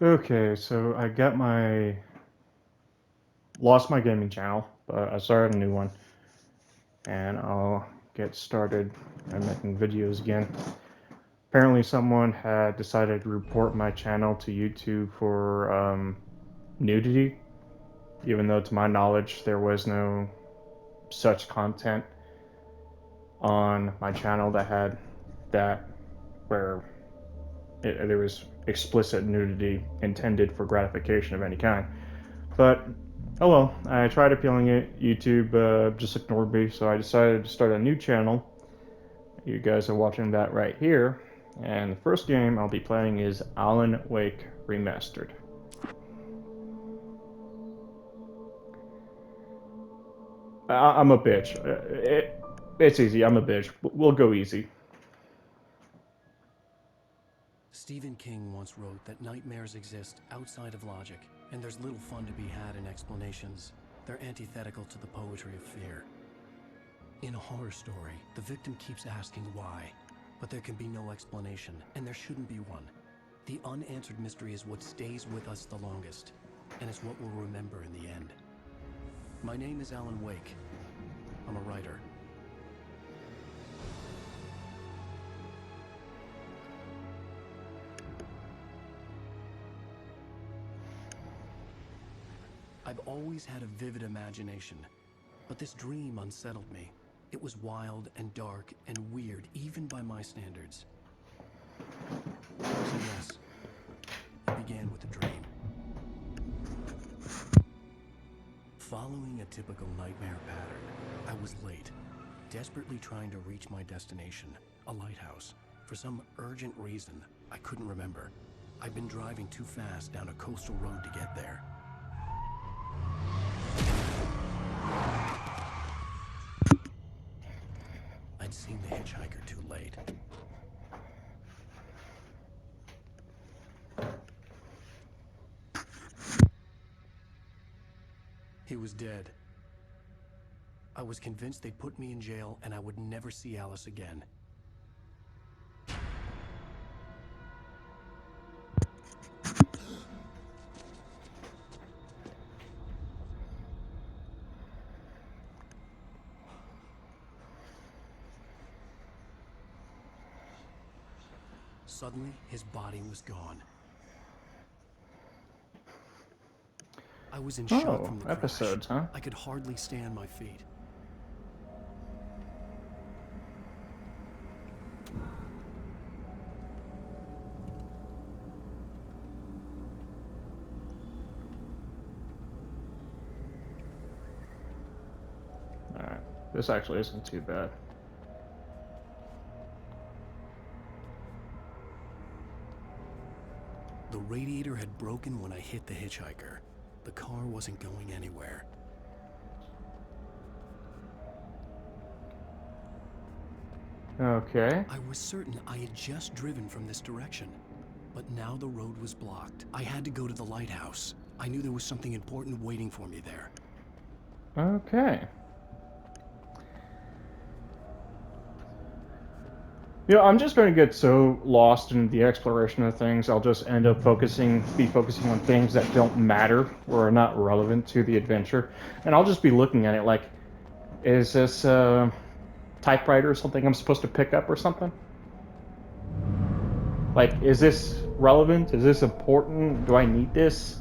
Okay, so I got my lost my gaming channel, but I started a new one, and I'll get started and making videos again. Apparently, someone had decided to report my channel to YouTube for nudity, even though, to my knowledge, there was no such content on my channel that had that where there was explicit nudity intended for gratification of any kind. But oh well, I tried appealing it. YouTube just ignored me, so I decided to start a new channel. You guys are watching that right here. And the first game I'll be playing is Alan Wake Remastered. I'm a bitch. It's easy. I'm a bitch. We'll go easy. Stephen King once wrote that nightmares exist outside of logic, and there's little fun to be had in explanations. They're antithetical to the poetry of fear. In a horror story, the victim keeps asking why, but there can be no explanation, and there shouldn't be one. The unanswered mystery is what stays with us the longest, and it's what we'll remember in the end. My name is Alan Wake. I'm a writer. I've always had a vivid imagination, but this dream unsettled me. It was wild and dark and weird, even by my standards. So yes, it began with a dream. Following a typical nightmare pattern, I was late, desperately trying to reach my destination, a lighthouse. For some urgent reason, I couldn't remember. I'd been driving too fast down a coastal road to get there. I'd seen the hitchhiker too late. He was dead. I was convinced they'd put me in jail and I would never see Alice again. Suddenly, his body was gone. I was in shock Oh, from the crash. episodes, huh? I could hardly stay on my feet. Alright, this actually isn't too bad. The radiator had broken when I hit the hitchhiker. The car wasn't going anywhere. Okay. I was certain I had just driven from this direction, but now the road was blocked. I had to go to the lighthouse. I knew there was something important waiting for me there. Okay. I'm just going to get so lost in the exploration of things, I'll just end up be focusing on things that don't matter or are not relevant to the adventure. And I'll just be looking at it like, is this a typewriter or something I'm supposed to pick up or something? Like, is this relevant? Is this important? Do I need this?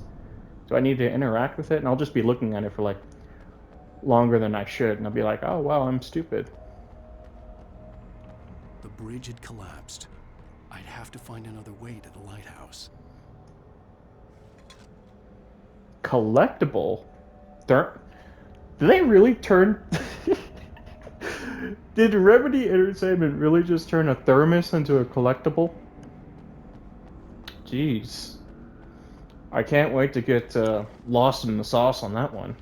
Do I need to interact with it? And I'll just be looking at it for like longer than I should. And I'll be like, oh, wow, I'm stupid. The bridge had collapsed. I'd have to find another way to the lighthouse. Collectible? Did they really turn. Did Remedy Entertainment really just turn a thermos into a collectible? Jeez. I can't wait to get lost in the sauce on that one.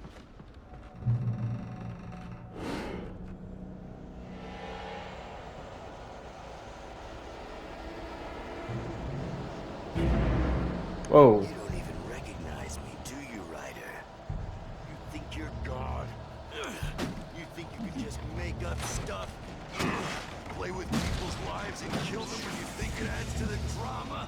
Whoa. You don't even recognize me, do you, Ryder? You think you're God? You think you can just make up stuff? Play with people's lives and kill them when you think it adds to the drama?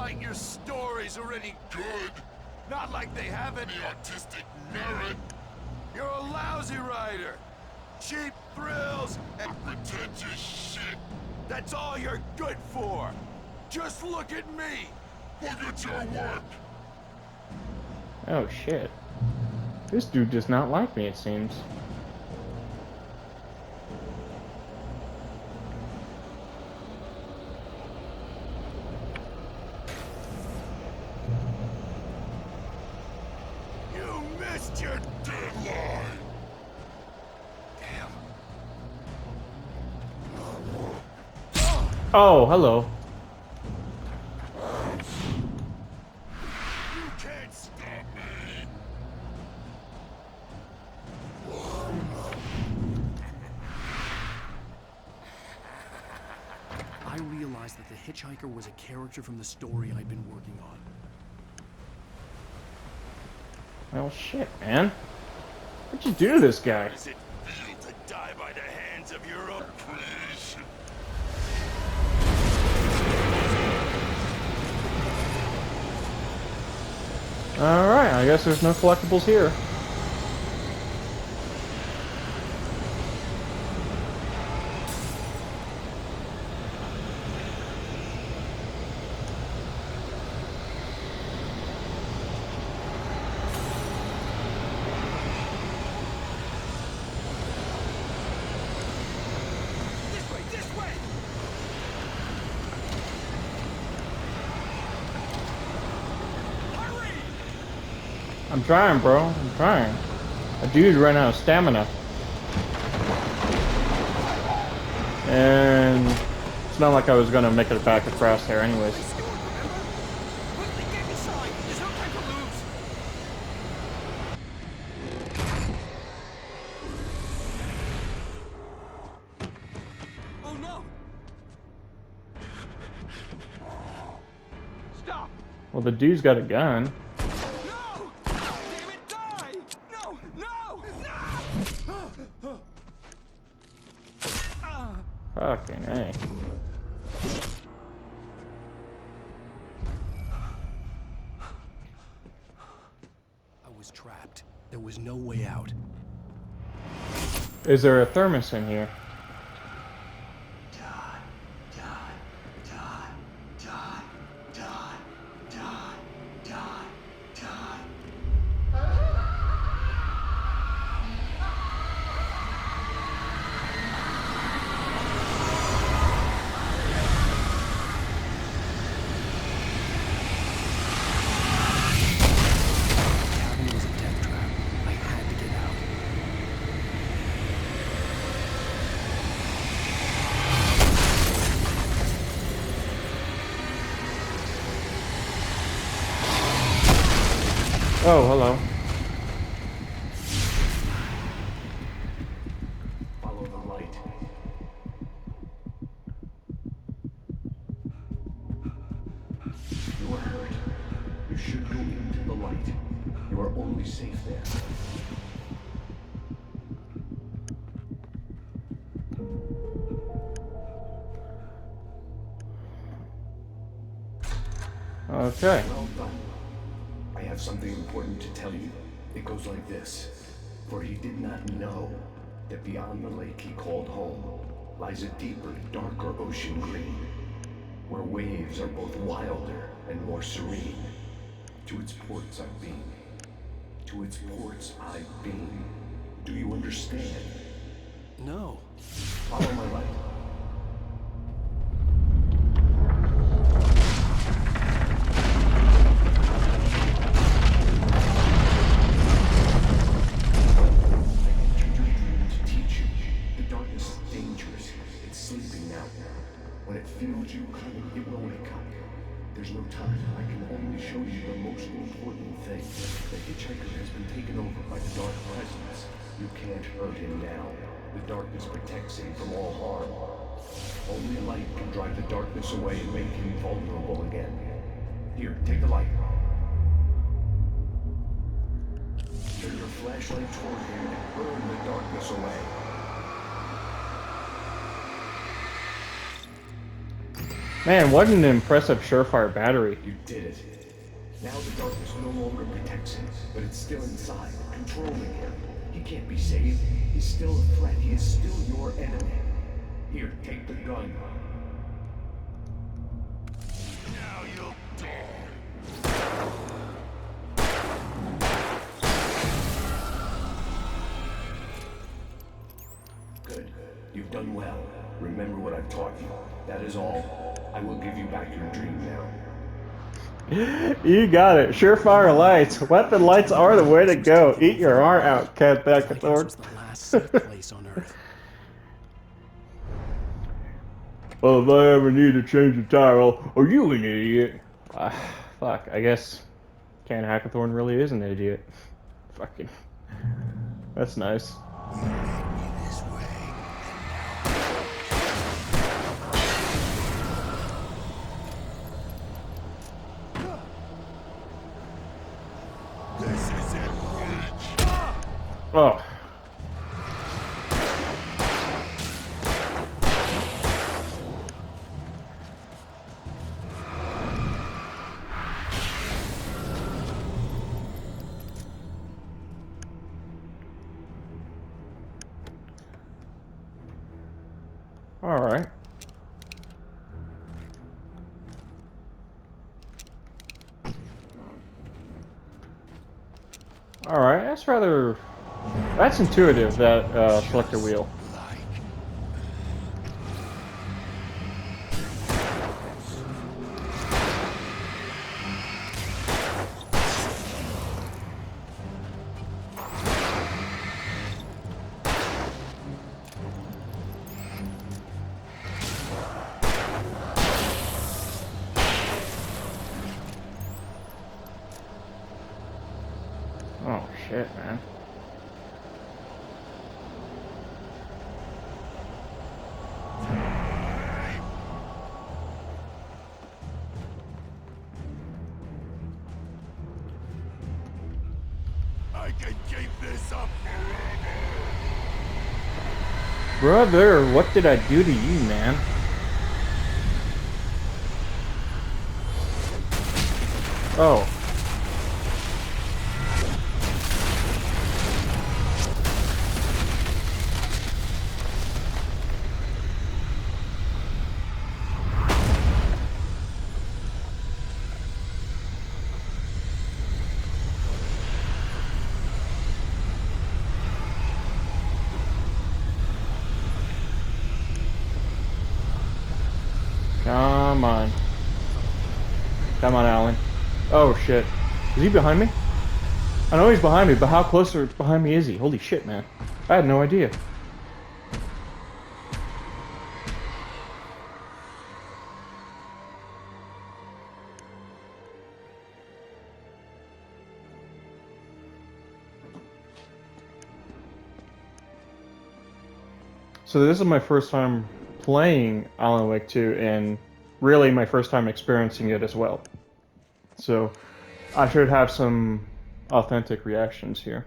like your stories are any good. Not like they have any artistic merit. You're a lousy writer. Cheap thrills and pretentious shit. That's all you're good for. Just look at me. Look at your work. Oh shit. This dude does not like me, it seems. You missed your deadline. Damn. Oh, hello. You can't stop me. I realized that the hitchhiker was a character from the story I'd been working on. Well, shit, man. What'd you do to this guy? Does it feel to die by the hands of your own creation? Alright, I guess there's no collectibles here. This way, this way! Hurry! I'm trying, bro. I'm trying. A dude ran out of stamina. And it's not like I was gonna make it back across there anyways. Stewart, remember? Quickly, get inside! There's no time to lose! Oh no! Stop! Well, the dude's got a gun. No! Damn it, die! No! No! No! Fucking A. I was trapped. There was no way out. Is there a thermos in here? The cabin was a death trap. I had to get out. Oh, hello. Follow the light. You are hurt. You should go into the light. You are only safe there. Okay. Well done. I have something important to tell you. It goes like this. For he did not know that beyond the lake he called home lies a deeper, darker ocean green, where waves are both wilder and more serene. To its ports I've been. To its ports I've been. Do you understand? No. Follow my light. To teach you, the darkness is dangerous. It's sleeping now. When it feels you coming, it will wake up. There's no time. I can only show you the most important thing. The hitchhiker has been taken over by the dark presence. You can't hurt him now. The darkness protects him from all harm. Only light can drive the darkness away and make him vulnerable again. Here, take the light. Turn your flashlight toward him and burn the darkness away. Man, what an impressive surefire battery. You did it. Now the darkness no longer protects him, but it's still inside, controlling him. He can't be saved. He's still a threat. He is still your enemy. Here, take the gun. Now you'll die. Good. You've done well. Remember what I've taught you. That is all. I will give you back your dream now. You got it. Surefire lights. Weapon lights are the way to go. Eat your heart out, Cat Like this Thorn. was the last safe place on Earth. Well, if I ever need to change the tire, are you an idiot? Fuck, I guess Cat Hackathorn really is an idiot. Fucking. That's nice. This way. This is it, bitch. Oh. All right. All right. That's intuitive. That selector wheel. Oh shit, man. I can keep this up forever. Brother, what did I do to you, man? Oh. Come on. Come on, Alan. Oh shit. Is he behind me? I know he's behind me, but how close behind me is he? Holy shit, man. I had no idea. So this is my first time playing Alan Wake 2, and really my first time experiencing it as well. So I should have some authentic reactions here.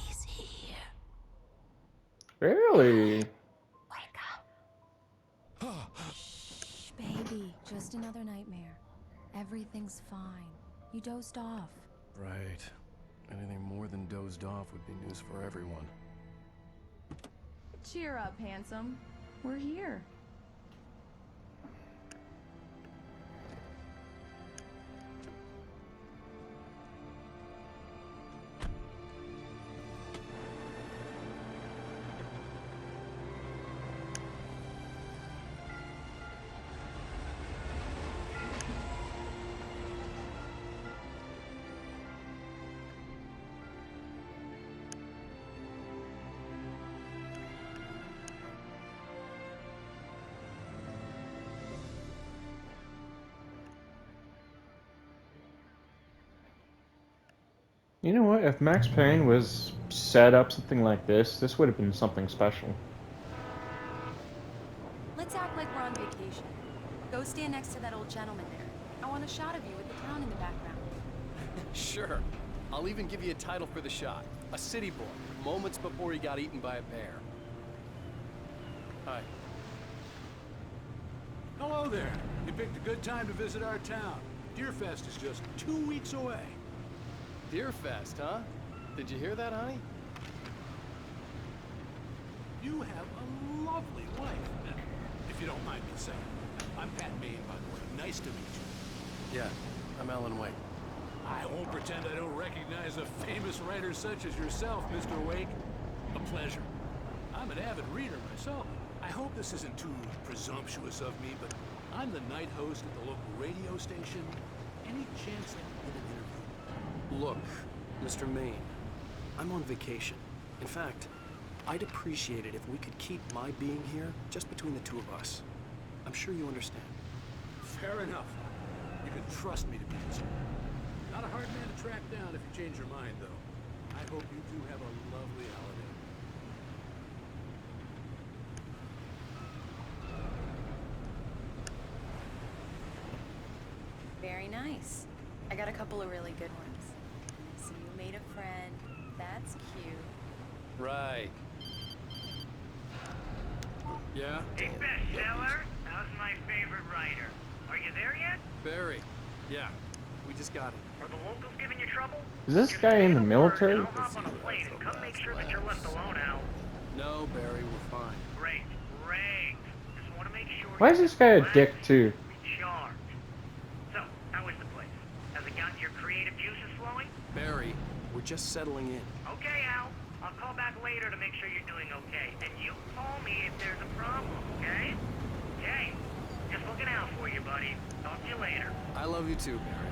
He's here. Really? Wake up. Shh, baby. Just another nightmare. Everything's fine. You dozed off. Right. Anything more than dozed off would be news for everyone. Cheer up, handsome. We're here. You know what? If Max Payne was set up something like this would have been something special. Let's act like we're on vacation. Go stand next to that old gentleman there. I want a shot of you with the town in the background. Sure. I'll even give you a title for the shot. A city boy, moments before he got eaten by a bear. Hi. Hello there. You picked a good time to visit our town. Deerfest is just 2 weeks away. Deerfest, huh? Did you hear that, honey? You have a lovely wife, if you don't mind me saying. I'm Pat Maine, by the way. Nice to meet you. Yeah, I'm Alan Wake. I won't pretend I don't recognize a famous writer such as yourself, Mr. Wake. A pleasure. I'm an avid reader myself. I hope this isn't too presumptuous of me, but I'm the night host at the local radio station. Any chance I can get an interview? Look, Mr. Maine, I'm on vacation. In fact, I'd appreciate it if we could keep my being here just between the two of us. I'm sure you understand. Fair enough. You can trust me to be this. Not a hard man to track down if you change your mind, though. I hope you two have a lovely holiday. Very nice. I got a couple of really good ones. So you made a friend. That's cute. Right. Yeah? Hey, bestseller, how's my favorite writer? Are you there yet? Barry. Yeah, we just got it. Are the locals giving you trouble? Is this Just guy say in the word military? and I'll hop on a plane and come make sure that you're left alone, Al. No, Barry, we're fine. Great, great. Just want to make sure. Why is this guy a dick too? Recharged. So, how is the place? Has it gotten your creative juices flowing? Barry, we're just settling in. Okay, Al. I'll call back later to make sure you're doing okay. And you call me if there's a problem, okay? Okay. Just looking out for you, buddy. Talk to you later. I love you too, Barry.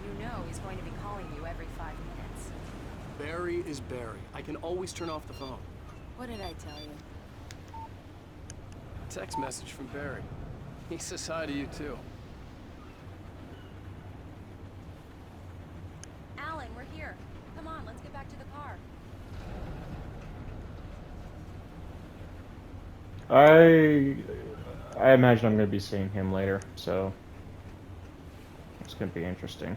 You know he's going to be calling you every 5 minutes. Barry is Barry. I can always turn off the phone. What did I tell you? Text message from Barry. He says hi to you too. Alan, we're here. Come on, let's get back to the car. I imagine I'm going to be seeing him later, so it's going to be interesting.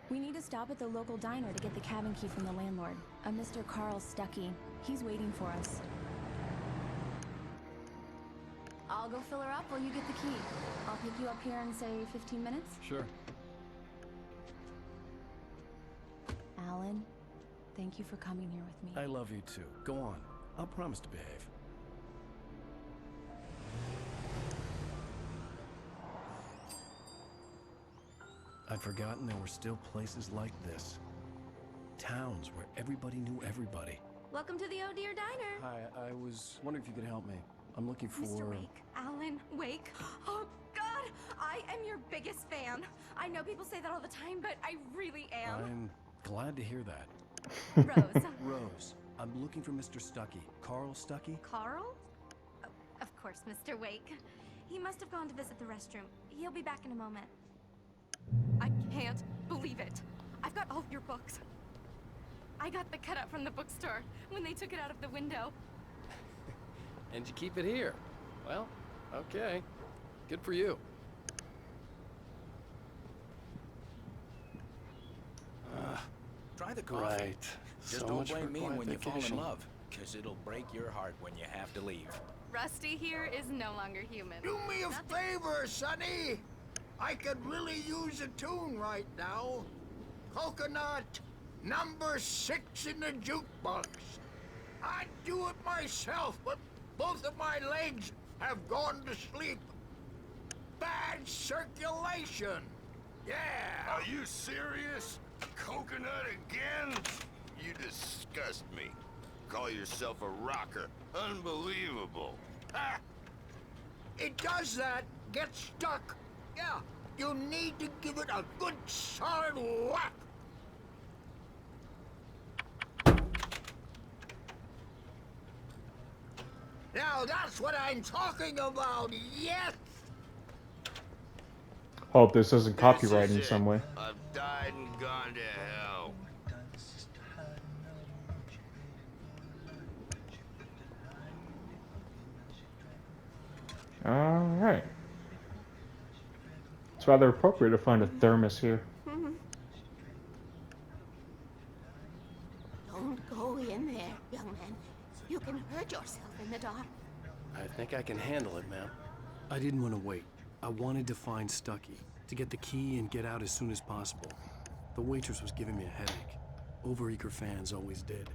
We need to stop at the local diner to get the cabin key from the landlord, a Mr. Carl Stuckey. He's waiting for us. I'll go fill her up while you get the key. I'll pick you up here in, say, 15 minutes? Sure. Alan, thank you for coming here with me. I love you too. Go on. I'll promise to behave. I'd forgotten there were still places like this. Towns where everybody knew everybody. Welcome to the Oh Dear Diner. Hi, I was wondering if you could help me. I'm looking for... Mr. Wake, Alan Wake. Oh, God, I am your biggest fan. I know people say that all the time, but I really am. I'm glad to hear that. Rose. Rose, I'm looking for Mr. Stuckey. Carl Stuckey? Carl? Oh, of course, Mr. Wake. He must have gone to visit the restroom. He'll be back in a moment. I can't believe it. I've got all of your books. I got the cutout from the bookstore when they took it out of the window. And you keep it here. Well, okay. Good for you. Try the coffee. Right. Just So don't much for blame me quiet when you fall vacation. in love, because it'll break your heart when you have to leave. Rusty here is no longer human. Do me a favor, Sonny. I could really use a tune right now. Coconut, number 6 in the jukebox. I'd do it myself, but both of my legs have gone to sleep. Bad circulation. Yeah. Are you serious? Coconut again? You disgust me. Call yourself a rocker. Unbelievable. Ha! It does that. Get stuck. Yeah. You need to give it a good solid whack. Now that's what I'm talking about. Yes. Hope this isn't This copyrighted is in it. some way. I've died and gone to hell. Alright. It's rather appropriate to find a thermos here. Think I can handle it, ma'am? I didn't want to wait. I wanted to find Stucky, to get the key and get out as soon as possible. The waitress was giving me a headache. Overeager fans always did.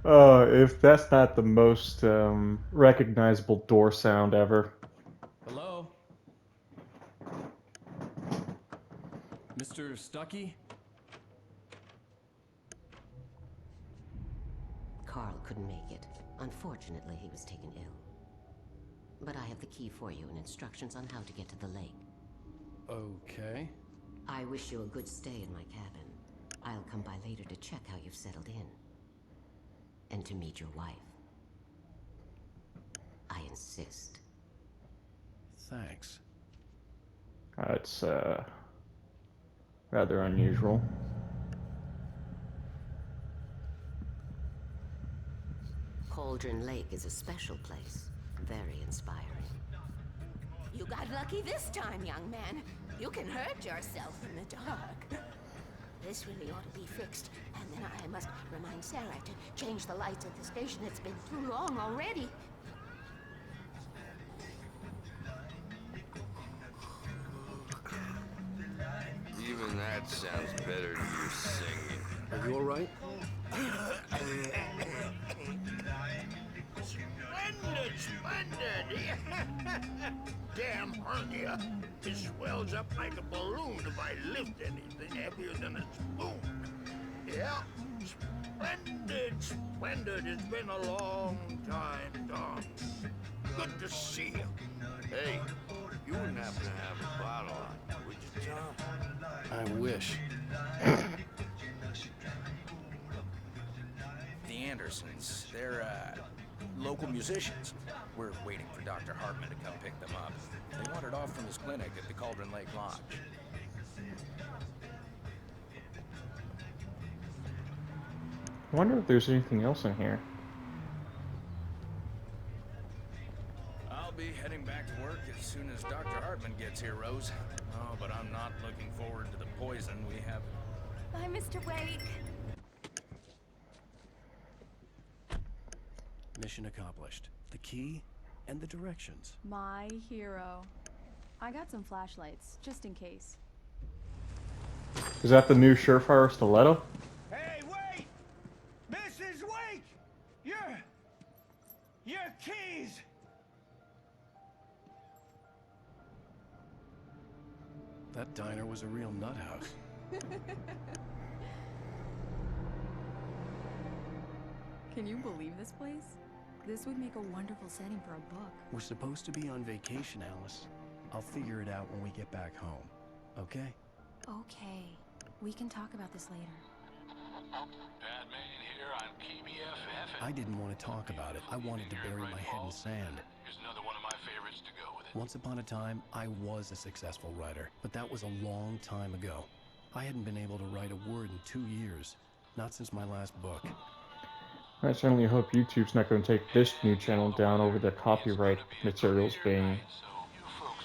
If that's not the most recognizable door sound ever. Hello? Mr. Stucky? Carl couldn't make it. Unfortunately, he was taken ill. But I have the key for you and instructions on how to get to the lake. Okay. I wish you a good stay in my cabin. I'll come by later to check how you've settled in. And to meet your wife. I insist. Thanks. It's rather unusual. Cauldron Lake is a special place. Very inspiring. You got lucky this time, young man. You can hurt yourself in the dark. This really ought to be fixed. And then I must remind Sarah to change the lights at the station. It's been too long already. Even that sounds better than your singing. Are you alright? Splendid! Damn hernia. It swells up like a balloon if I lift anything heavier than a spoon. Yeah, splendid. It's been a long time, Tom. Good to see you. Hey, you wouldn't happen to have a bottle on you, would you, Tom? I wish. The Andersons, they're, local musicians. We're waiting for Dr. Hartman to come pick them up. They wandered off from his clinic at the Cauldron Lake Lodge. I wonder if there's anything else in here. I'll be heading back to work as soon as Dr. Hartman gets here, Rose. Oh, but I'm not looking forward to the poison we have. Bye, Mr. Wake. Mission accomplished. The key and the directions. My hero. I got some flashlights, just in case. Is that the new Surefire stiletto? Hey, wait! Mrs. Wake! Your keys! That diner was a real nut house. Can you believe this place? This would make a wonderful setting for a book. We're supposed to be on vacation, Alice. I'll figure it out when we get back home. Okay? Okay. We can talk about this later. Batman here on KBFF. I didn't want to talk about it. I wanted to bury my head in sand. Here's another one of my favorites to go with it. Once upon a time, I was a successful writer, but that was a long time ago. I hadn't been able to write a word in 2 years. Not since my last book. I certainly hope YouTube's not going to take this new channel down over the copyright materials being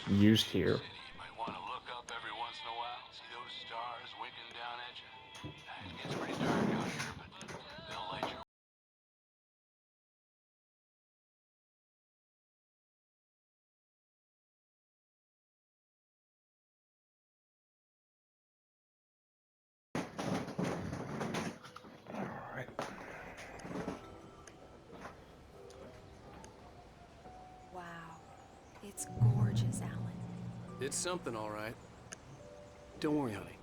used here. You might want to look up every once in a while, see those stars winking down at you. It gets pretty dark out here, but they'll light your Alright. Wow. It's gorgeous, Alan. It's something, all right. Don't worry, honey.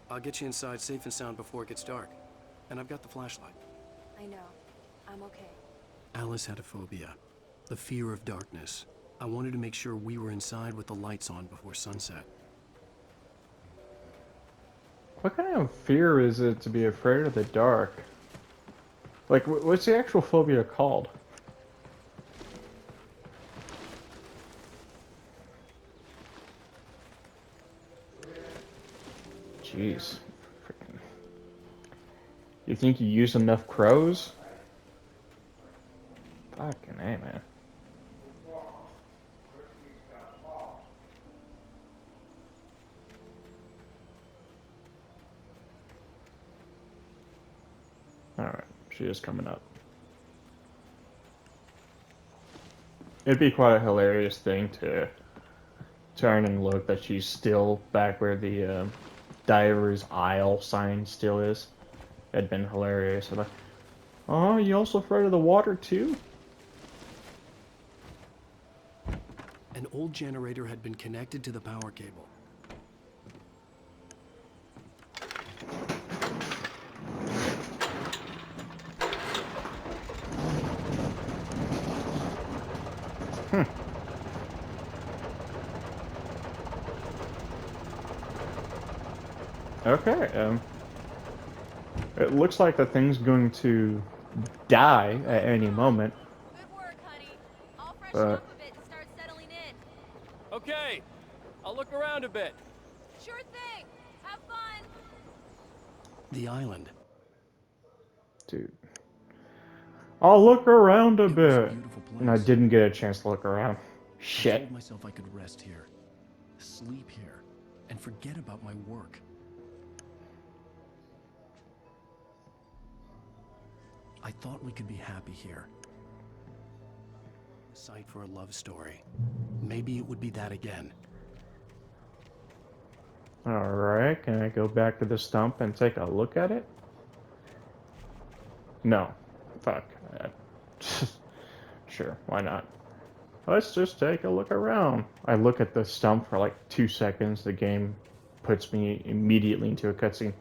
I'll get you inside safe and sound before it gets dark. And I've got the flashlight. I know. I'm okay. Alice had a phobia. The fear of darkness. I wanted to make sure we were inside with the lights on before sunset. What kind of fear is it to be afraid of the dark? Like, what's the actual phobia called? Jeez. Freaking. You think you use enough crows? Fucking A, man. Alright, she is coming up. it'd be quite a hilarious thing to turn and look that she's still back where the diver's aisle sign still is. It'd been hilarious. Like, oh, you also afraid of the water too? An old generator had been connected to the power cable. Okay, it looks like the thing's going to die at any moment. Good work, honey. I'll freshen But up a bit and start settling in. Okay, I'll look around a bit. Sure thing. Have fun. The island. dude, I'll look around a It was a bit. beautiful place. And I didn't get a chance to look around. I Shit. told myself I could rest here, sleep here, and forget about my work. I thought we could be happy here. A site for a love story. Maybe it would be that again. Alright, can I go back to the stump and take a look at it? No. Fuck. Sure, why not? Let's just take a look around. I look at the stump for like 2 seconds. The game puts me immediately into a cutscene.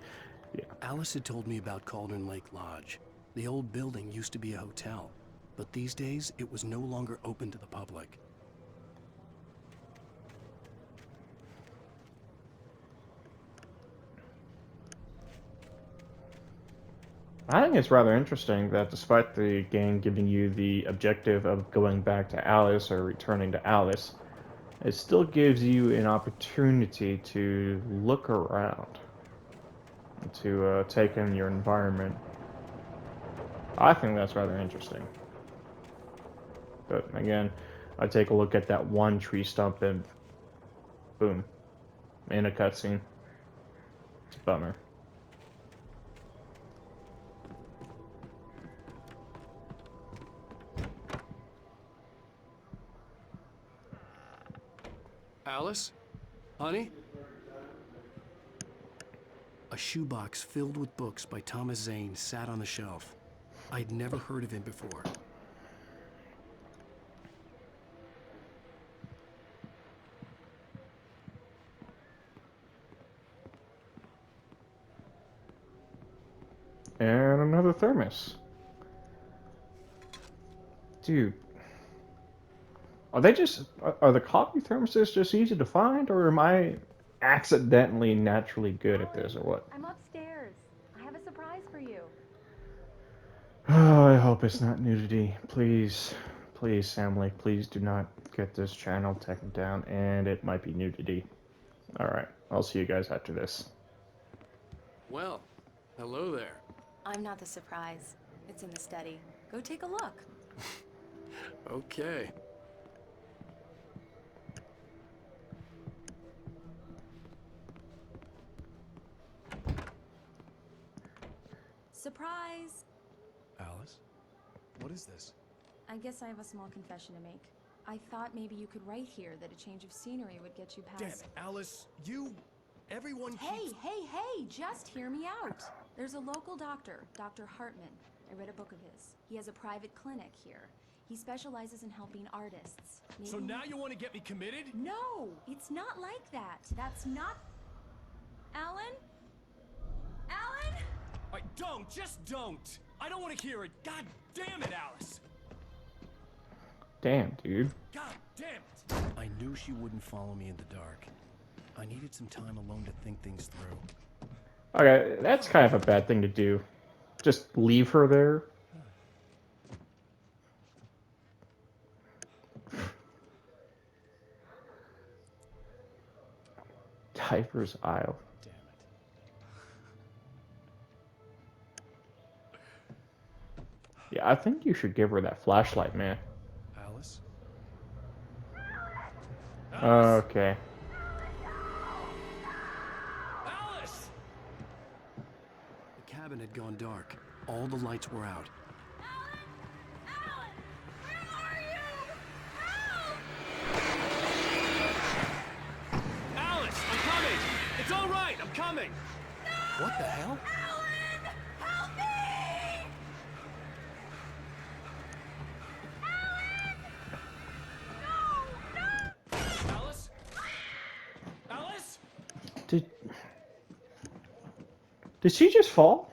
Yeah. Alice had told me about Cauldron Lake Lodge. The old building used to be a hotel, but these days it was no longer open to the public. I think it's rather interesting that despite the game giving you the objective of going back to Alice or returning to Alice, it still gives you an opportunity to look around, to take in your environment. I think that's rather interesting. But again, I take a look at that one tree stump and boom, in a cutscene. It's a bummer. Alice? Honey? A shoebox filled with books by Thomas Zane sat on the shelf. I'd never heard of him before. And another thermos. Dude. Are they just... Are the coffee thermoses just easy to find? Or am I accidentally naturally good at this, or what? I'm upstairs. I have a surprise for you. Oh, I hope it's not nudity. Please. Please, family. Please do not get this channel taken down. And it might be nudity. Alright. I'll see you guys after this. Well, hello there. I'm not the surprise. It's in the study. Go take a look. Okay. Surprise! Alice? What is this? I guess I have a small confession to make. I thought maybe you could write here that a change of scenery would get you past... Damn it, Alice, you... Everyone keeps... Hey, just hear me out. There's a local doctor, Dr. Hartman. I read a book of his. He has a private clinic here. He specializes in helping artists. So now you want to get me committed? No, it's not like that. That's not... Alan? Alan? Just don't! I don't want to hear it! God damn it, Alice! Damn, dude. God damn it! I knew she wouldn't follow me in the dark. I needed some time alone to think things through. Okay, that's kind of a bad thing to do. Just leave her there. Diver's Isle. Damn it. Yeah, I think you should give her that flashlight, man. Alice? Okay. Alice! The cabin had gone dark. All the lights were out. Alan! Alan! Where are you? What the hell? Help me! Alice? Alice? Did she just fall?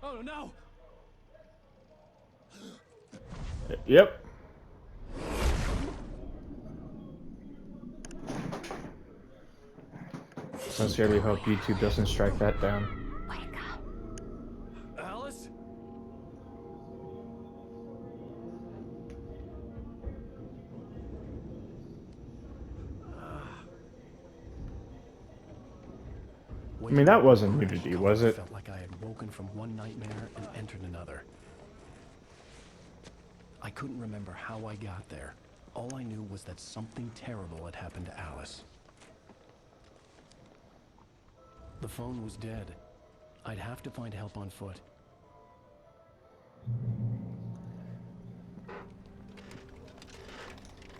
Oh no! Yep. Sincerely hope YouTube doesn't strike that down. Alice? I mean, that wasn't nudity, was it? Felt like I had woken from one nightmare and entered another. I couldn't remember how I got there. All I knew was that something terrible had happened to Alice. The phone was dead. I'd have to find help on foot.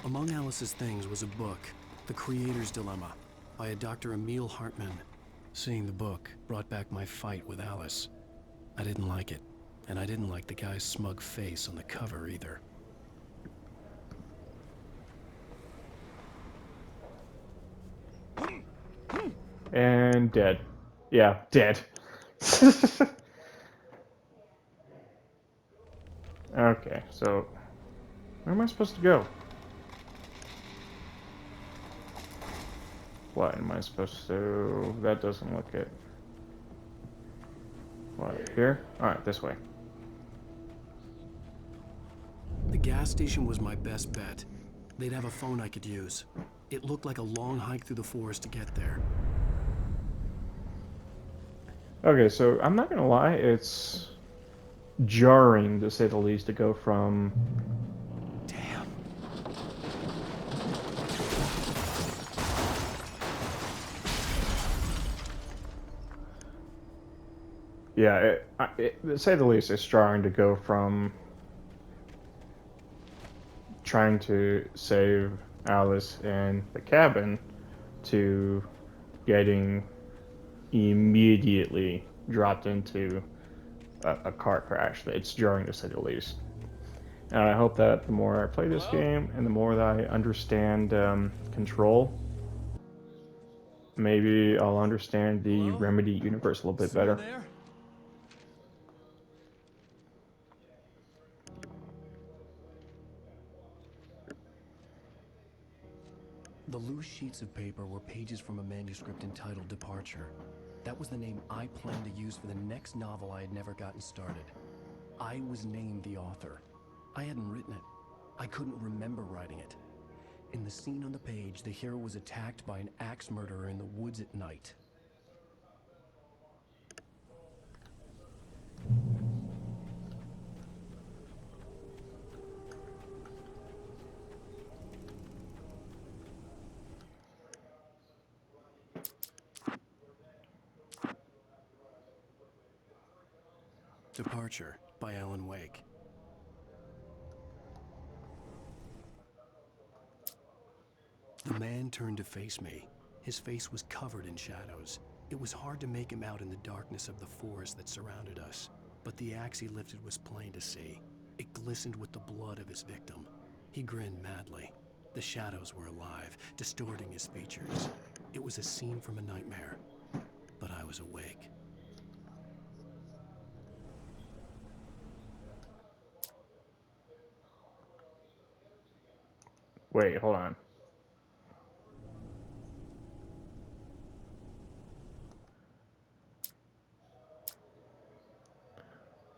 Among Alice's things was a book, The Creator's Dilemma, by a Dr. Emil Hartman. Seeing the book brought back my fight with Alice. I didn't like it, and I didn't like the guy's smug face on the cover either. And dead. Yeah, dead. Okay, so where am I supposed to go? What am I supposed to... That doesn't look it. What, here? Alright, this way. The gas station was my best bet. They'd have a phone I could use. It looked like a long hike through the forest to get there. Okay, so I'm not gonna lie, it's jarring to say the least to go from... Damn. Yeah, to say the least, it's jarring to go from trying to save Alice in the cabin to getting immediately dropped into a car crash. It's jarring to say the least. And I hope that the more I play this game and the more that I understand control, maybe I'll understand the Remedy universe a little bit better. There? The loose sheets of paper were pages from a manuscript entitled Departure. That was the name I planned to use for the next novel I had never gotten started. I was named the author. I hadn't written it. I couldn't remember writing it. In the scene on the page, the hero was attacked by an axe murderer in the woods at night. Departure by Alan Wake. The man turned to face me. His face was covered in shadows. It was hard to make him out in the darkness of the forest that surrounded us, but the axe he lifted was plain to see. It glistened with the blood of his victim. He grinned madly. The shadows were alive, distorting his features. It was a scene from a nightmare, but I was awake. Wait, hold on.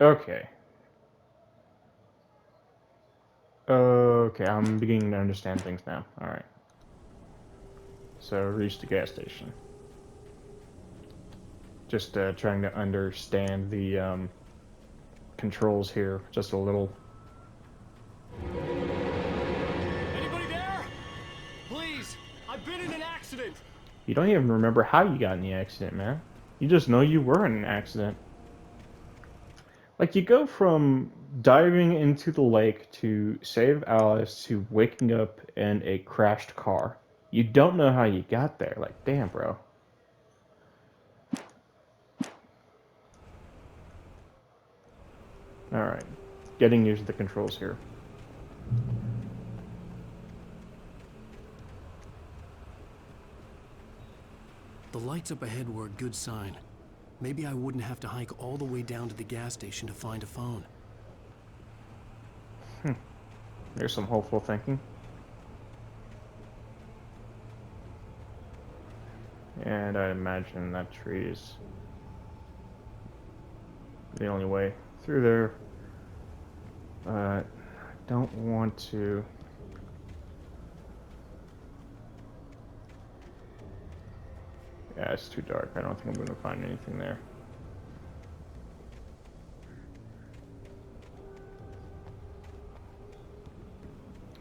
Okay. Okay, I'm beginning to understand things now. Alright. So, reach the gas station. Just trying to understand the controls here just a little. Anybody there? Please, I've been in an accident. You don't even remember how you got in the accident, man. You just know you were in an accident. Like, you go from diving into the lake to save Alice to waking up in a crashed car. You don't know how you got there. Like, damn, bro. Alright. Getting used to the controls here. The lights up ahead were a good sign. Maybe I wouldn't have to hike all the way down to the gas station to find a phone. There's some hopeful thinking. And I imagine that tree is the only way through there. I don't want to... Yeah, it's too dark. I don't think I'm going to find anything there.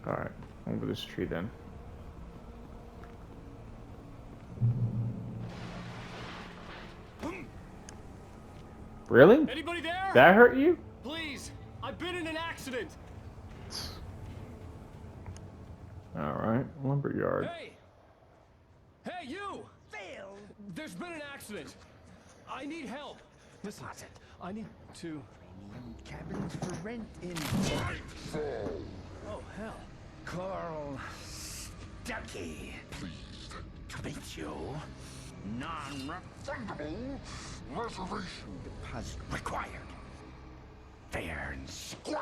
Alright, over this tree then. Really? Anybody there? That hurt you? Please, I've been in an accident. Alright, lumberyard. Hey! Hey, you! Phil! There's been an accident. I need help. Listen, I need to... Cabins for rent in... Oh, hell. Carl Stuckey. Pleased to meet you. Non-refundable reservation deposit required. Fair and square.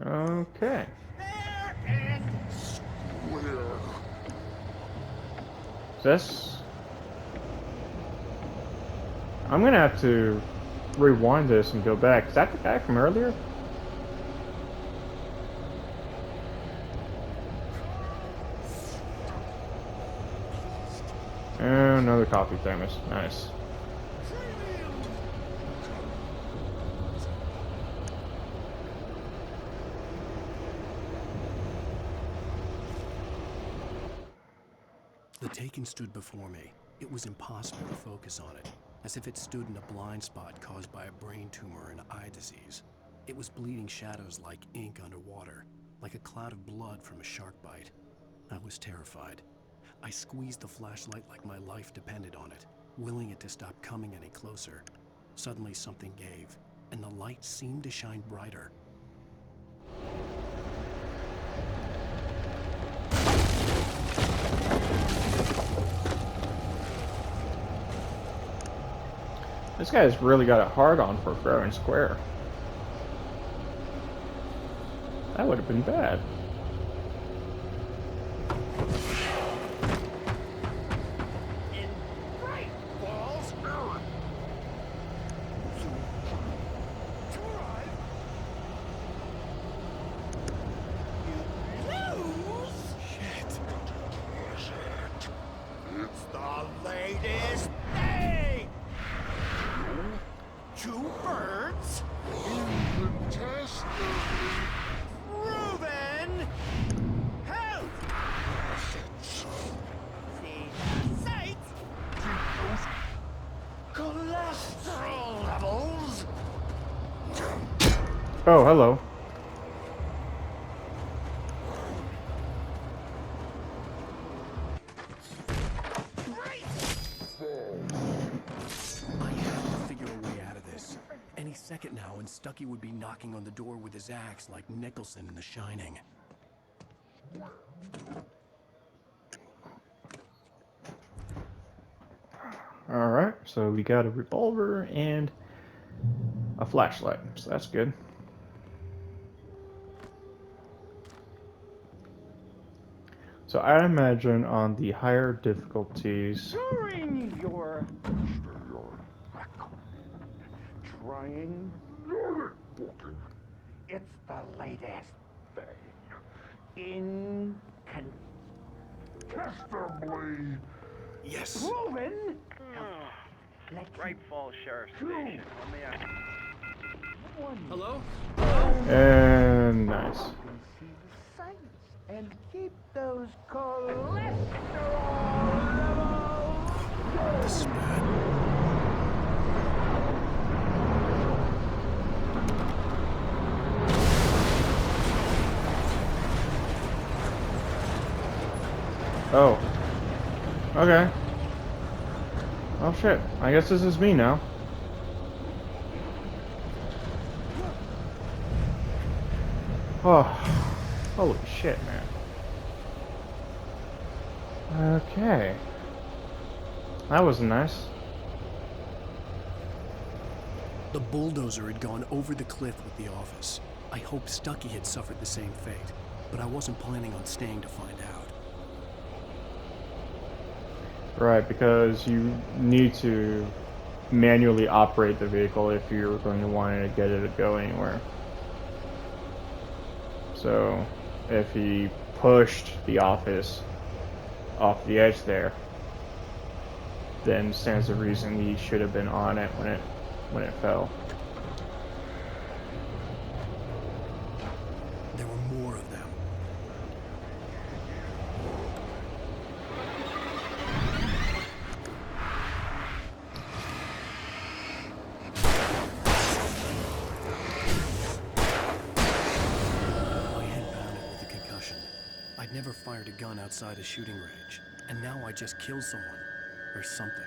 Okay. Fair and square. This... I'm gonna have to rewind this and go back. Is that the guy from earlier? And another coffee thermos. Nice. The Taken stood before me. It was impossible to focus on it, as if it stood in a blind spot caused by a brain tumor and eye disease. It was bleeding shadows like ink underwater, like a cloud of blood from a shark bite. I was terrified. I squeezed the flashlight like my life depended on it, willing it to stop coming any closer. Suddenly something gave, and the light seemed to shine brighter. This guy's really got a hard on for fair and square. That would have been bad. In Bright Falls, to arrive, you lose. Shit. It's the latest thing. Two birds. Infinitesimally proven health. See the sight. Cholesterol levels. Oh, hello. I have to figure a way out of this. Any second now, and Stuckey would be knocking on the door with his axe like Nicholson in The Shining. Alright, so we got a revolver and a flashlight, so that's good. So I imagine on the higher difficulties... During your trying it's the latest thing. Incontestably Yes. proven. Bright Falls Sheriff's Station. Hello? And nice. See the sights and keep those cholesterol levels. This is bad. Oh. Okay. Oh shit. I guess this is me now. Oh. Holy shit, man. Okay. That was nice. The bulldozer had gone over the cliff with the office. I hoped Stucky had suffered the same fate, but I wasn't planning on staying to find out. Right, because you need to manually operate the vehicle if you're going to want to get it to go anywhere. So, if he pushed the office off the edge there, then stands to reason he should have been on it when it fell. There were more of them. My head pounded with a concussion. I'd never fired a gun outside a shooting range, and now I just killed someone. Or something.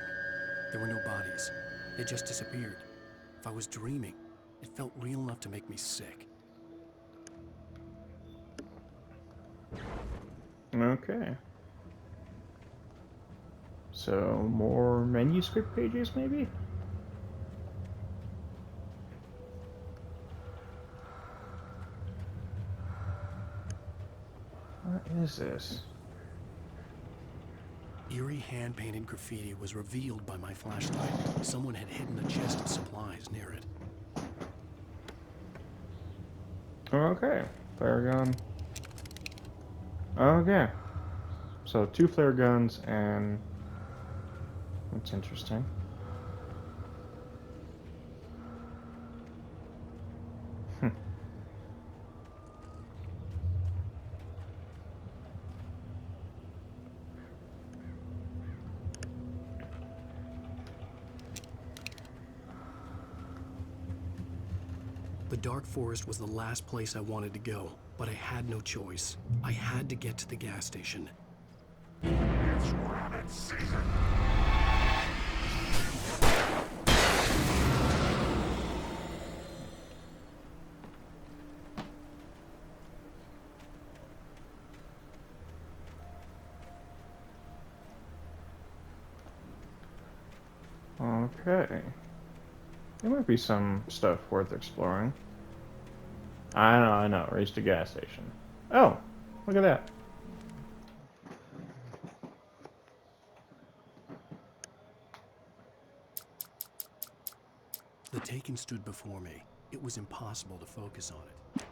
There were no bodies. They just disappeared. If I was dreaming, it felt real enough to make me sick. Okay. So, more manuscript pages, maybe? What is this? Eerie hand-painted graffiti was revealed by my flashlight. Someone had hidden a chest of supplies near it. Okay. Flare gun. Okay. So, 2 flare guns and... That's interesting. The dark forest was the last place I wanted to go, but I had no choice. I had to get to the gas station. It's rabbit season. Okay. There might be some stuff worth exploring. I know. Race to gas station. Oh, look at that. The Taken stood before me. It was impossible to focus on it.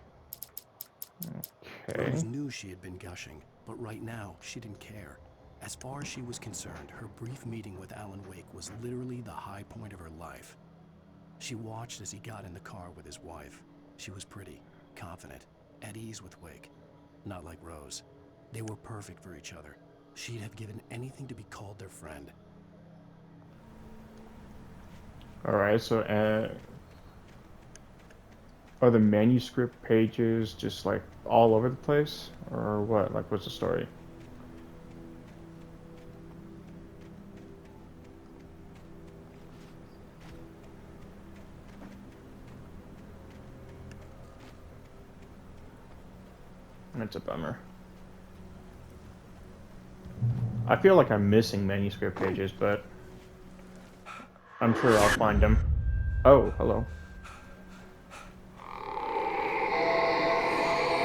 Okay. Rose knew she had been gushing, but right now, she didn't care. As far as she was concerned, her brief meeting with Alan Wake was literally the high point of her life. She watched as he got in the car with his wife. She was pretty, confident, at ease with Wake. Not like Rose. They were perfect for each other. She'd have given anything to be called their friend. Alright, so are the manuscript pages just like all over the place? Or what? Like, what's the story? It's a bummer. I feel like I'm missing manuscript pages, but I'm sure I'll find them. Oh, hello.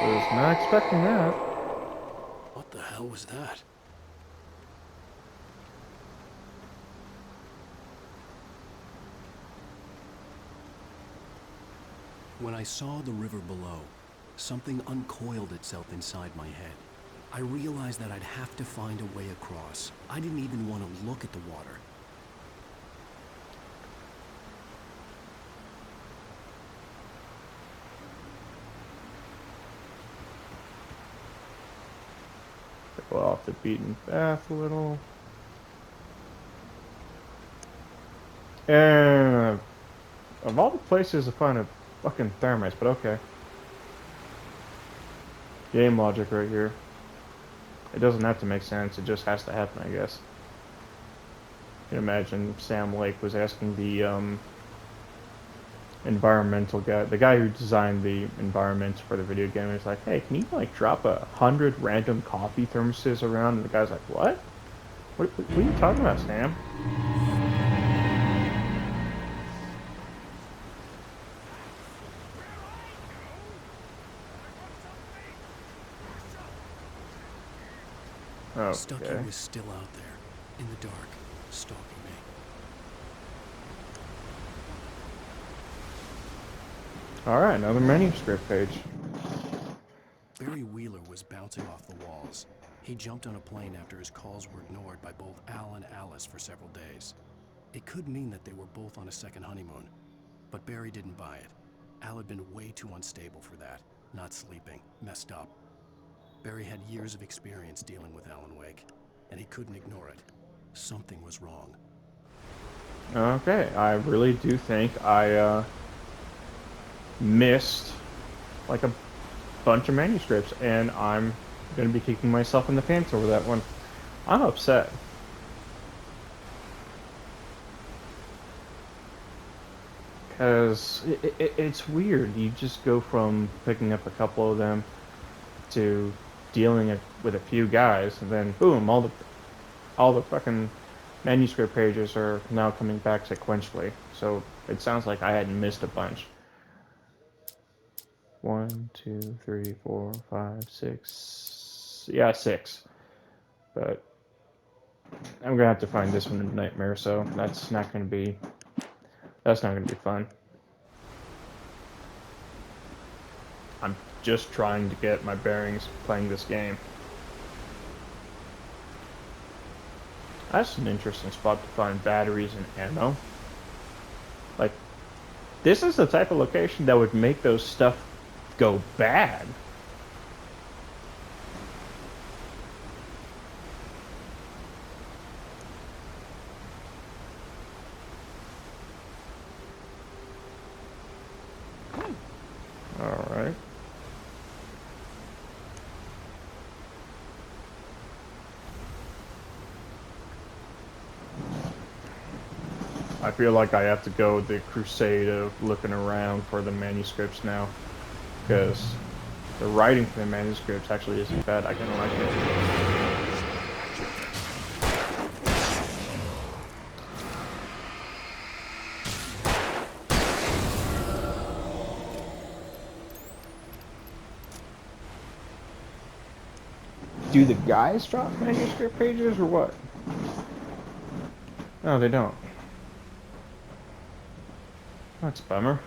Was not expecting that. What the hell was that? When I saw the river below, something uncoiled itself inside my head. I realized that I'd have to find a way across. I didn't even want to look at the water. Go off the beaten path a little. And of all the places to find a fucking thermite, but okay. Game logic right here. It doesn't have to make sense. It just has to happen, I guess. You can imagine Sam Lake was asking the environmental guy, the guy who designed the environments for the video game. He's like, "Hey, can you like drop 100 random coffee thermoses around?" And the guy's like, "What? What are you talking about, Sam?" Stucky Okay. was still out there, in the dark, stalking me. Alright, another manuscript page. Barry Wheeler was bouncing off the walls. He jumped on a plane after his calls were ignored by both Al and Alice for several days. It could mean that they were both on a second honeymoon, but Barry didn't buy it. Al had been way too unstable for that, not sleeping, messed up. Barry had years of experience dealing with Alan Wake, and he couldn't ignore it. Something was wrong. Okay, I really do think I missed like a bunch of manuscripts, and I'm gonna be kicking myself in the pants over that one. I'm upset. Because it's weird. You just go from picking up a couple of them to dealing with a few guys, and then boom, all the fucking manuscript pages are now coming back sequentially. So it sounds like I had missed a bunch. 1, 2, 3, 4, 5, 6. Yeah, 6. But I'm gonna have to find this one in Nightmare, so that's not gonna be fun. I'm just trying to get my bearings playing this game. That's an interesting spot to find batteries and ammo. Like, this is the type of location that would make those stuff go bad. Alright. I feel like I have to go the crusade of looking around for the manuscripts now, because the writing for the manuscripts actually isn't bad. I kind of like it. Do the guys drop manuscript pages or what? No, they don't. That's a bummer.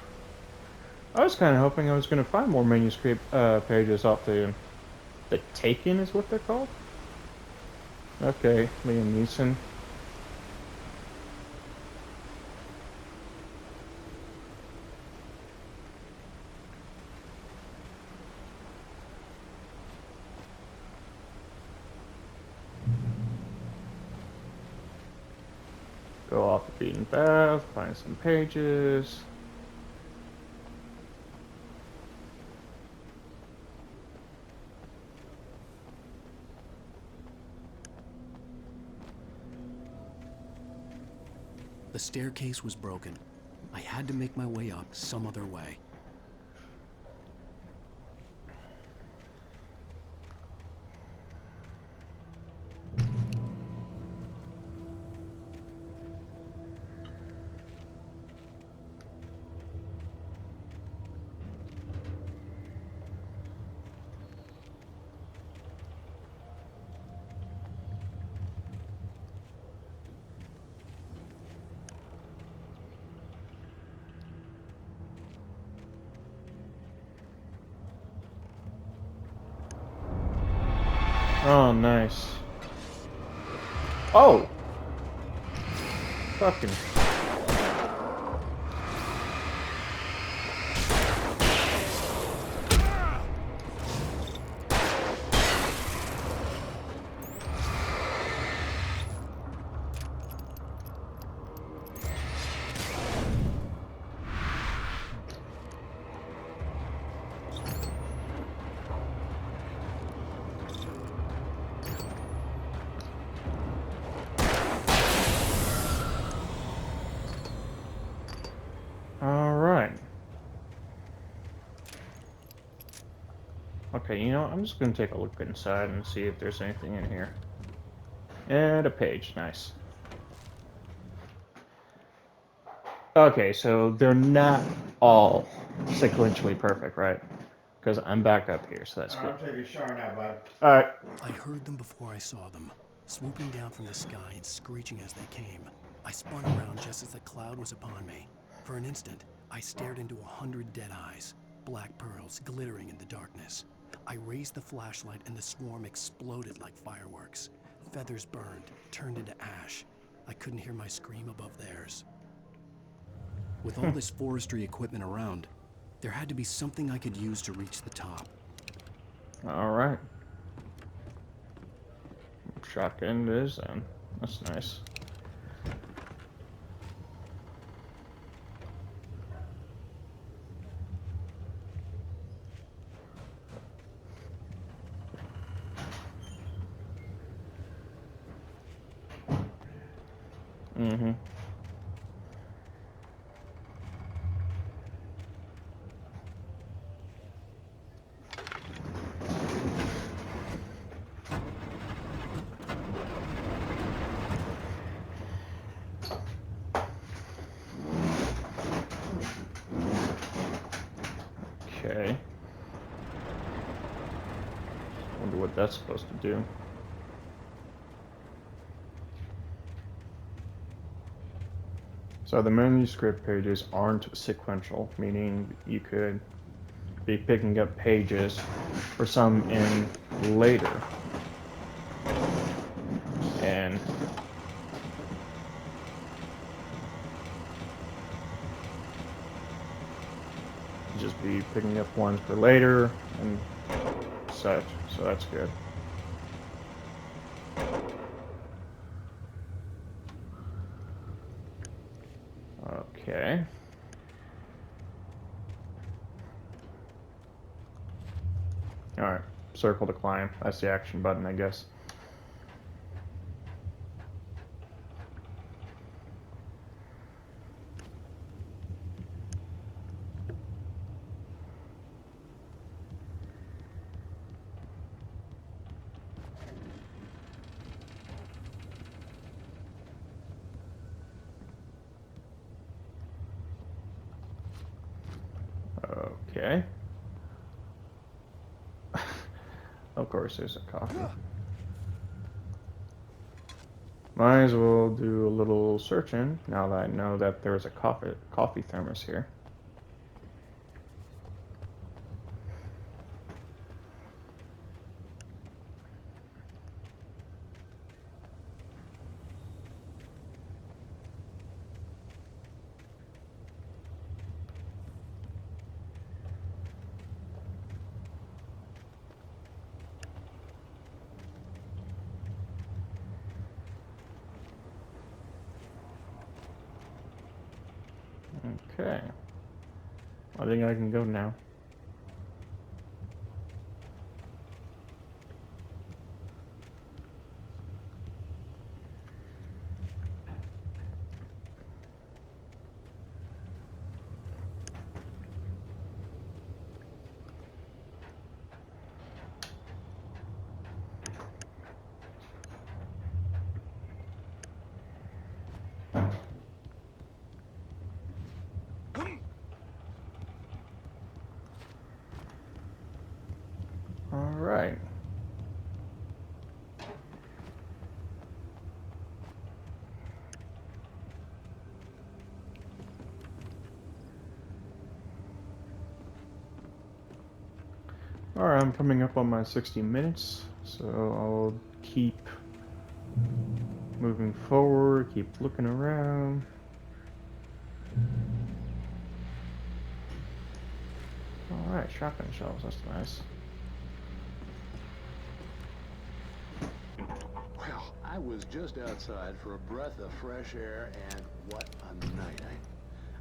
I was kind of hoping I was going to find more manuscript pages off the Taken is what they're called? Okay, Liam Neeson. Go off the beaten path, find some pages. The staircase was broken. I had to make my way up some other way. Oh, nice. Oh! Fucking. Okay, you know, I'm just gonna take a look inside and see if there's anything in here. And a page, nice. Okay, so they're not all sequentially perfect, right? Because I'm back up here, so that's good. I'll take a shower now, bud. Alright. I heard them before I saw them, swooping down from the sky and screeching as they came. I spun around just as the cloud was upon me. For an instant, I stared into 100 dead eyes, black pearls glittering in the darkness. I raised the flashlight and the swarm exploded like fireworks. Feathers burned, turned into ash. I couldn't hear my scream above theirs. With all this forestry equipment around, there had to be something I could use to reach the top. Alright. Shotgun it is then. That's nice. Mm-hmm. Okay. Wonder what that's supposed to do. So the manuscript pages aren't sequential, meaning you could be picking up pages for some in later. And just be picking up ones for later and such, so that's good. Okay. Alright, circle to climb. That's the action button, I guess. Okay. Of course, there's a coffee. Might as well do a little searching now that I know that there's a coffee thermos here. Okay. I think I can go now. Alright. Alright, I'm coming up on my 60 minutes, so I'll keep moving forward, keep looking around. Alright, shotgun shells, that's nice. Well, I was just outside for a breath of fresh air, and what a night.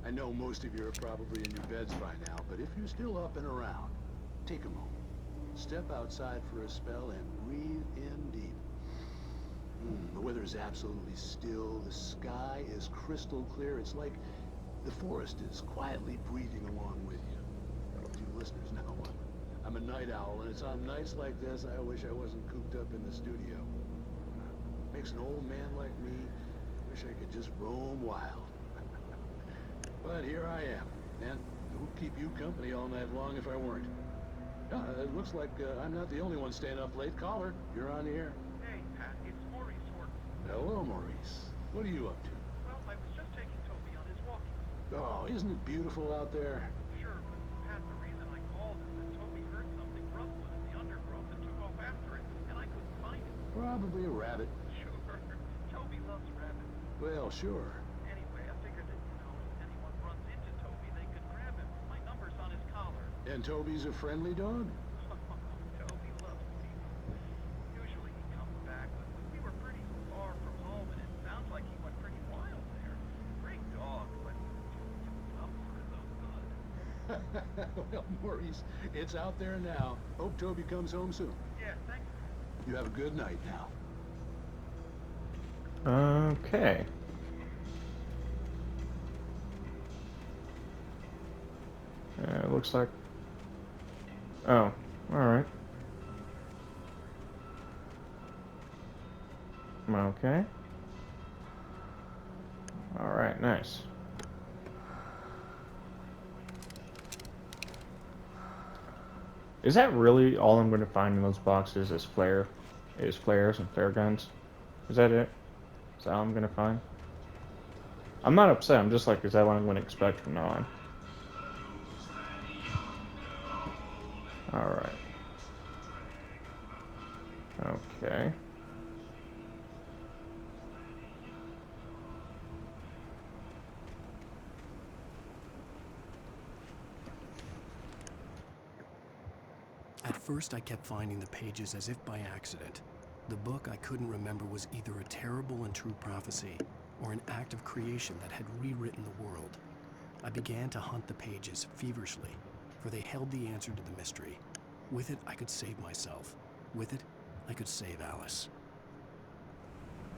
I know most of you are probably in your beds by now, but if you're still up and around, take a moment. Step outside for a spell and breathe in deep. The weather is absolutely still. The sky is crystal clear. It's like the forest is quietly breathing along with you. To you listeners, now, I'm a night owl, and it's on nights like this I wish I wasn't cooped up in the studio. Makes an old man like me wish I could just roam wild. But here I am, and who'd keep you company all night long if I weren't? It looks like I'm not the only one staying up late. Caller, you're on the air. Hey, Pat, it's Maurice Horton. Hello, Maurice. What are you up to? Well, I was just taking Toby on his walk. Oh, isn't it beautiful out there? Sure, but Pat, the reason I called is that Toby heard something rumbling in the undergrowth and took off after it, and I couldn't find it. Probably a rabbit. Sure. Toby loves rabbits. Well, sure. Anyway, I figured that, if anyone runs into Toby, they could grab him. My number's on his collar. And Toby's a friendly dog? Toby loves people. Usually he comes back, but we were pretty far from home, and it sounds like he went pretty wild there. Great dog, but too tough for his own good. Well, Maurice, it's out there now. Hope Toby comes home soon. Yeah, thanks. You have a good night now. Okay. It looks like... Oh, alright. Okay. Alright, nice. Is that really all I'm going to find in those boxes is flares and flare guns? Is that it? Is that all I'm going to find? I'm not upset, I'm just like, is that what I'm going to expect from now on? Alright. Okay. At first, I kept finding the pages as if by accident. The book I couldn't remember was either a terrible and true prophecy or an act of creation that had rewritten the world. I began to hunt the pages feverishly, for they held the answer to the mystery. With it, I could save myself. With it, I could save Alice.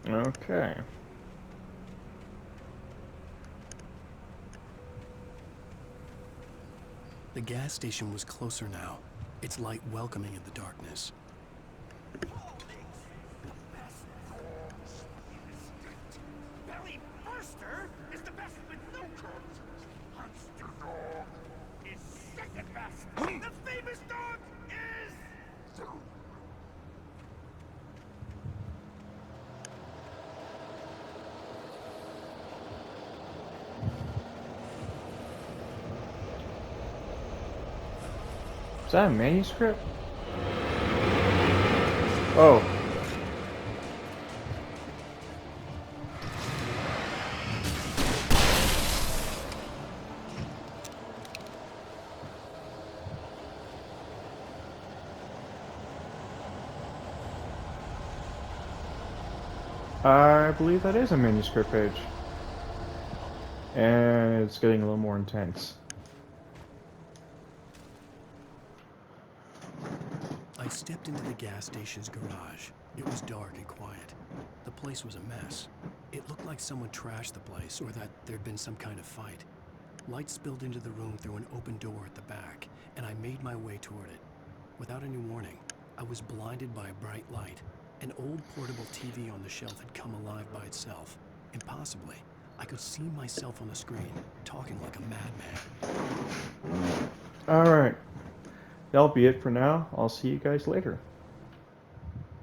Okay. The gas station was closer now, its light welcoming in the darkness. Belly Burster is the best with no crumbs. Monster Dog is second best. The famous dog is... Is that a manuscript? Oh. I believe that is a manuscript page. And it's getting a little more intense. I stepped into the gas station's garage. It was dark and quiet. The place was a mess. It looked like someone trashed the place, or that there'd been some kind of fight. Light spilled into the room through an open door at the back, and I made my way toward it. Without any warning, I was blinded by a bright light. An old portable TV on the shelf had come alive by itself. Impossibly, I could see myself on the screen, talking like a madman. Alright. That'll be it for now. I'll see you guys later.